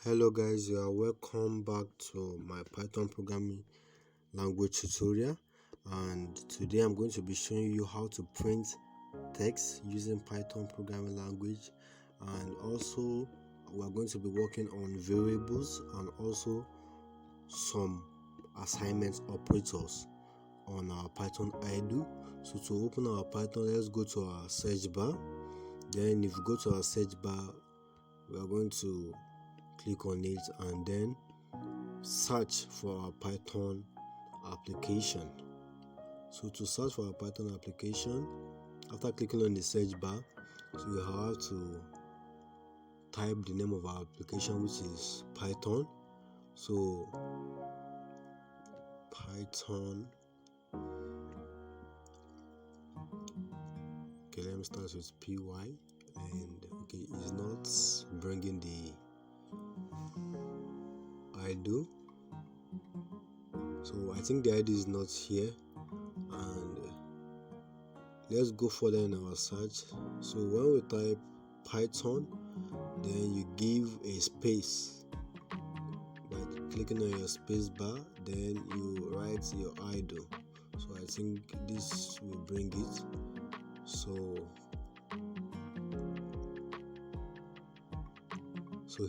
Hello guys, you are welcome back to my Python programming language tutorial, and today I'm going to be showing you how to print text using Python programming language, and also we are going to be working on variables and also some assignment operators on our Python IDO. So to open our Python, let's go to our search bar. Then if you go to our search bar, we are going to click on it and then search for our Python application. So to search for our Python application, after clicking on the search bar, so we have to type the name of our application, which is Python. So Python, okay, let me start with py, and okay, it's not bringing the IDO, so I think the IDO is not here, and let's go further in our search. So when we type Python, then you give a space by clicking on your space bar, then you write your IDO. So I think this will bring it. So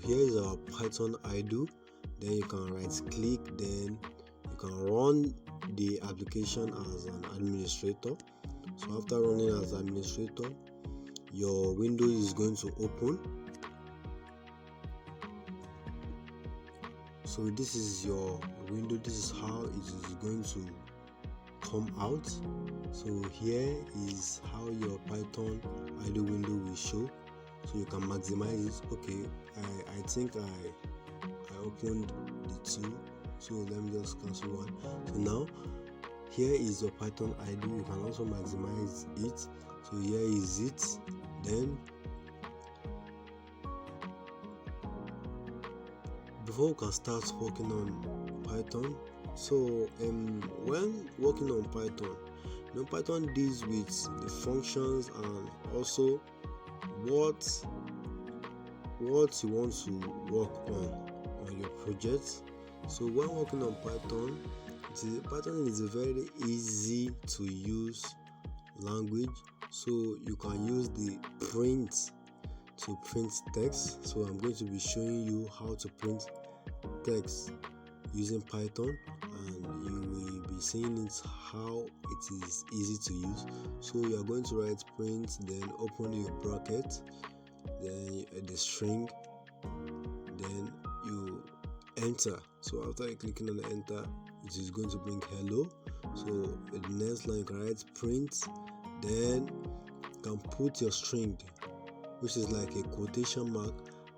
here is our Python IDO. Then you can right click, then you can run the application as an administrator. So after running as administrator, your window is going to open. So this is your window, this is how it is going to come out. So here is how your Python IDO window will show. So you can maximize it. Okay, I think I opened the two, so let me just cancel one. So now here is your Python IDO. You can also maximize it. So here is it. Then before we can start working on Python, so when working on Python, Python deals with the functions and also what you want to work on your project. So when working on Python, Python is a very easy to use language. So you can use the print to print text. So I'm going to be showing you how to print text using Python, and you will be seeing it how it is easy to use. So you are going to write print, then open your bracket, then the string, then you enter. So after clicking on enter, it is going to bring hello. So the next line you can write print, then you can put your string, which is like a quotation mark,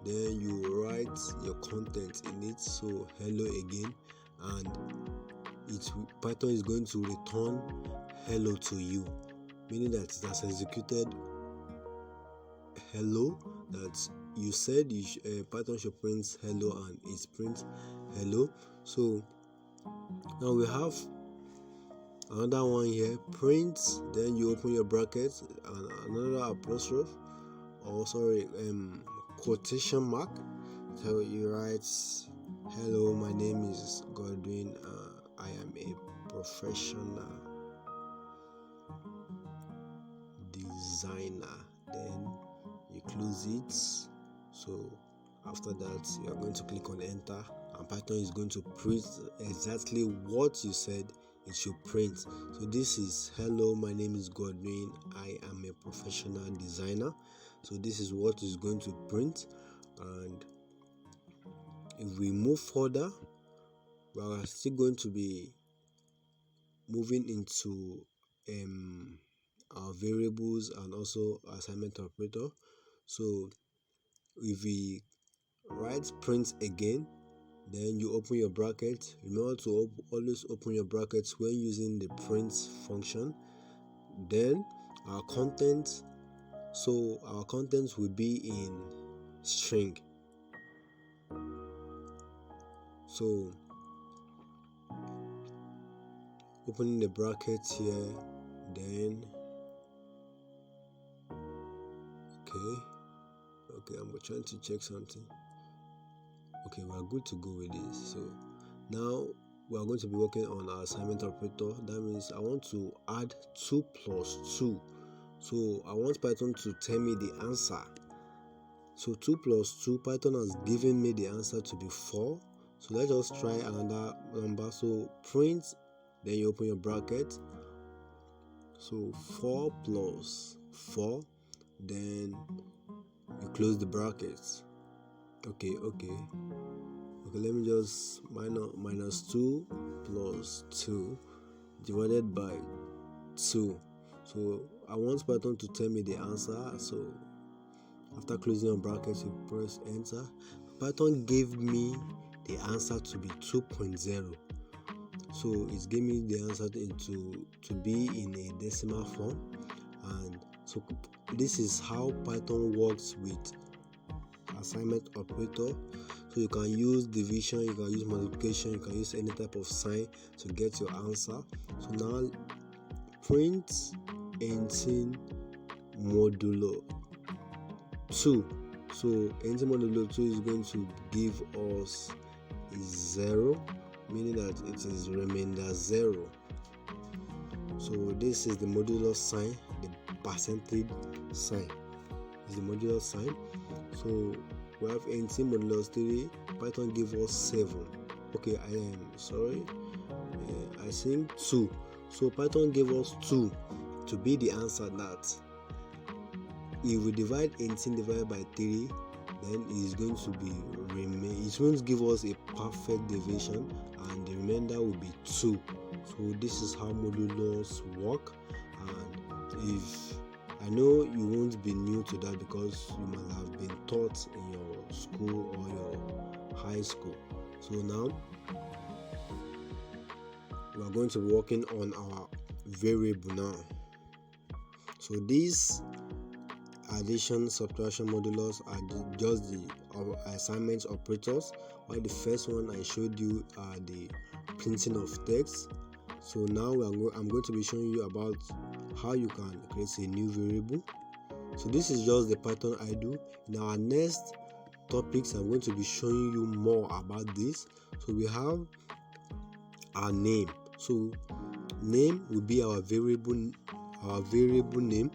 then you write your content in it. So hello again, and Python is going to return hello to you, meaning that it has executed hello that you said Python should print hello, and it prints hello. So now we have another one here, print, then you open your bracket and another apostrophe, or sorry, quotation mark. So you write hello, my name is Godwin, I am a professional designer, then you close it. So after that, you are going to click on enter, and Python is going to print exactly what you said it should print. So this is hello, my name is Godwin, I am a professional designer. So this is what is going to print. And if we move further, we are still going to be moving into our variables and also assignment operator. So if we write print again, then you open your bracket. Remember to always open your brackets when using the print function. Then our content, so our content will be in string. So opening the brackets here, then okay, I'm trying to check something. Okay, we are good to go with this. So now we are going to be working on our assignment operator. That means I want to add 2 plus 2. So I want Python to tell me the answer. So 2 plus 2, Python has given me the answer to be 4. So let's just try another number. So print, then you open your bracket. So 4 plus 4, then you close the brackets. Okay, let me just minus 2 plus 2 divided by 2. So I want Python to tell me the answer. So after closing your brackets, you press enter. Python gave me the answer to be 2.0. So it's gave me the answer to be in a decimal form. And so this is how Python works with assignment operator. So you can use division, you can use multiplication, you can use any type of sign to get your answer. So now print 18 modulo 2. So 18 modulo 2 is going to give us a 0, meaning that it is remainder 0. So this is the modulo sign, the percentage sign is the modulo sign. So we have 18 modulo 3. Python give us 7. Okay, I am sorry, I think 2. So Python gave us 2 to be the answer. That if we divide 18 divided by 3, then it is going to be it won't give us a perfect division, and the remainder will be 2. So this is how modulos work. And if I know you won't be new to that because you might have been taught in your school or your high school. So now we are going to be working on our variable now. So these addition, subtraction modulus are just the assignment operators, while the first one I showed you are the printing of text. So now I'm going to be showing you about how you can create a new variable. So this is just the Python I do. In our next topics, I'm going to be showing you more about this. So we have our name. So name will be our variable name.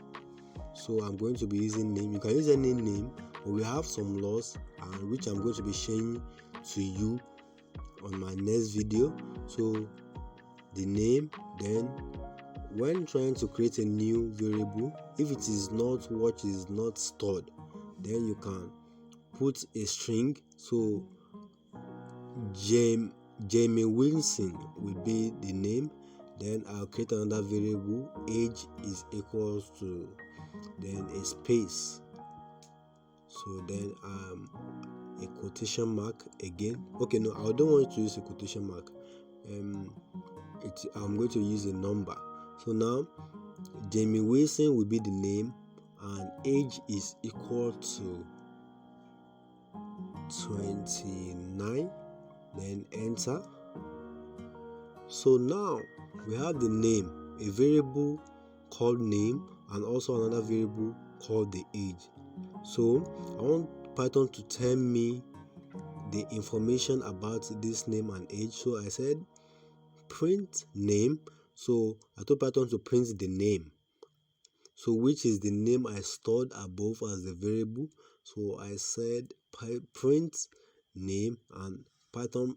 So I'm going to be using name. You can use any name, but we have some laws, and which I'm going to be sharing to you on my next video. So the name, then when trying to create a new variable, if it is not what is not stored, then you can put a string. So Jamie Wilson will be the name. Then I'll create another variable. Age is equals to then a space. So then a quotation mark again. Okay, no, I don't want to use a quotation mark. I'm going to use a number. So now Jamie Wilson will be the name, and age is equal to 29. Then enter. So now we have the name, a variable called name, and also another variable called the age. So I want Python to tell me the information about this name and age. So I said print name. So I told Python to print the name, so which is the name I stored above as the variable. So I said print name, and Python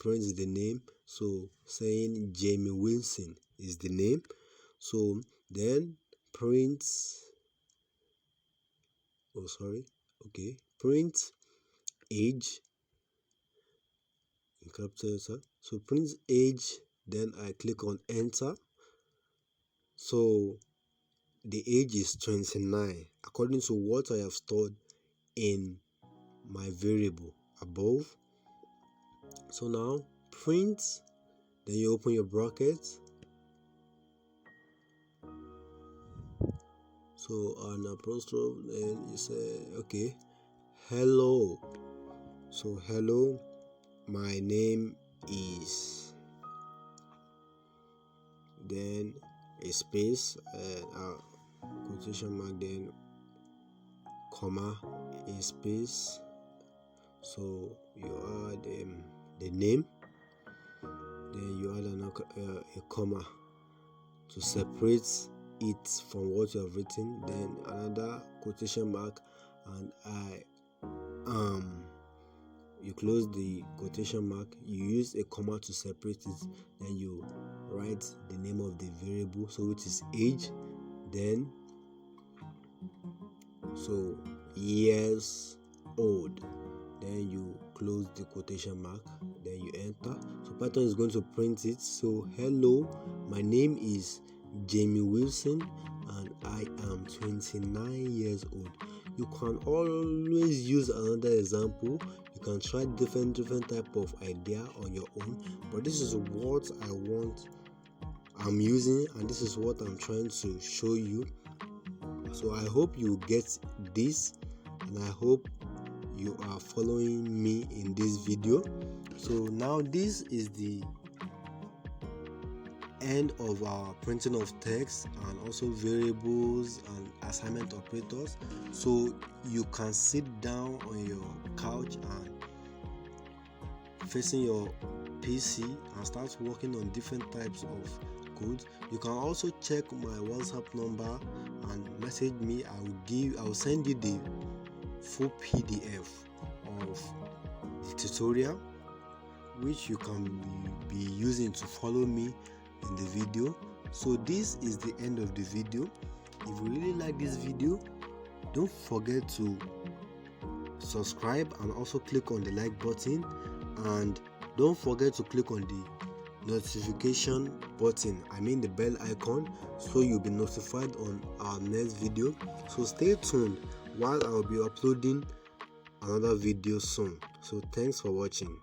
prints the name, so saying Jamie Wilson is the name. So then print print age in capital letter. So print age, then I click on enter. So the age is 29 according to what I have stored in my variable above. So now print, then you open your brackets. So an apostrophe, then you say okay, hello. So hello, my name is, then a space, quotation mark, then comma, a space. So you add the name, then you add a comma to separate it from what you have written, then another quotation mark, and you close the quotation mark, you use a comma to separate it, then you write the name of the variable, so it is age, then so years old, then you close the quotation mark, then you enter. So Python is going to print it. So hello, my name is Jamie Wilson and I am 29 years old. You can always use another example. You can try different type of idea on your own, but this is what I'm using, and this is what I'm trying to show you. So I hope you get this, and I hope you are following me in this video. So now this is the end of our printing of text and also variables and assignment operators. So you can sit down on your couch and facing your PC and start working on different types of code. You can also check my WhatsApp number and message me. I will send you the full PDF of the tutorial, which you can be using to follow me in the video. So this is the end of the video. If you really like this video, don't forget to subscribe and also click on the like button, and don't forget to click on the notification button, the bell icon, so you'll be notified on our next video. So stay tuned while I'll be uploading another video soon. So thanks for watching.